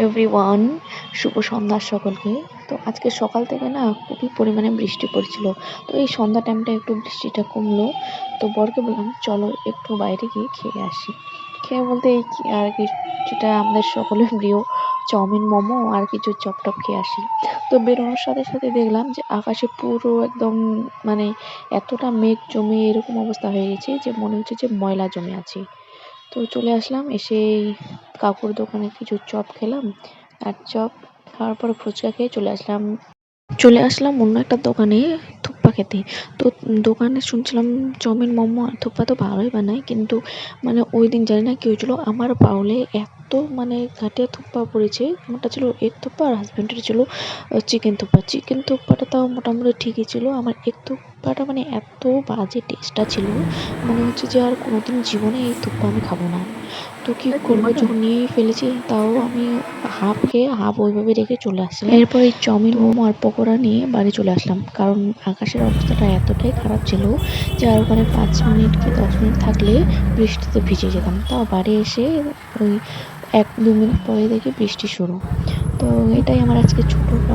Everyone, শুভ সন্ধ্যা সকলকে। তো আজকে সকাল থেকে না খুবই পরিমাণে বৃষ্টি পড়ছিল। তো এই সন্ধ্যা টাইমটা একটু বৃষ্টিটা কমলো, তো বরকে বললাম চলো একটু বাইরে গিয়ে খেয়ে আসি। খেয়ে বলতে এই আর কি, যেটা আমাদের সকলের প্রিয় চাউমিন, মোমো আর কিছু চপটপ খেয়ে আসি। তো বেরোনোর সাথে সাথে দেখলাম যে আকাশে পুরো একদম মানে এতটা মেঘ জমে এরকম অবস্থা হয়ে গেছে যে মনে হচ্ছে যে ময়লা জমে আছে। তো চলে আসলাম, এসে কাকুর দোকানে কিছু চপ খেলাম, আর চপ খাওয়ার পর ফুচকা খেয়ে চলে আসলাম অন্য একটা দোকানে থুপ্পা খেতে। তো দোকানে শুনছিলাম চাউমিন, মোমো আর থুপ্পা তো ভালোই বানায়, কিন্তু মানে ওই দিন জানি না কি হয়েছিল, আমার বাউলে এত মানে ঘাটিয়া থুপ্পা পড়েছে। আমারটা ছিল এগ থুপ্পা আর হাজব্যান্ডের ছিল চিকেন থুপ্পা। চিকেন থুপ্পাটা তাও মোটামুটি ঠিকই ছিল, আমার এগ থুপ্পাটা মানে এত বাজে টেস্টটা ছিল, মনে হচ্ছে যে আর কোনোদিন জীবনে এই থুপ্পা আমি খাবো না। তো কি করবো, যখন নিয়েই ফেলেছি তাও আমি হাফ খেয়ে হাফ ওইভাবে রেখে চলে আসলাম। এরপর এই চাউমিন, মোমো আর পকোড়া নিয়ে বাড়ি চলে আসলাম, কারণ আকাশের অবস্থাটা এতটাই খারাপ ছিল যে আর ওখানে 5 মিনিট কি 10 মিনিট থাকলে বৃষ্টিতে ভিজে যেতাম। তাও বাড়ি এসে ওই 1-2 মিনিট পরে দেখি বৃষ্টি শুরু। তো এটাই আমার আজকে ছোট ব্লগ।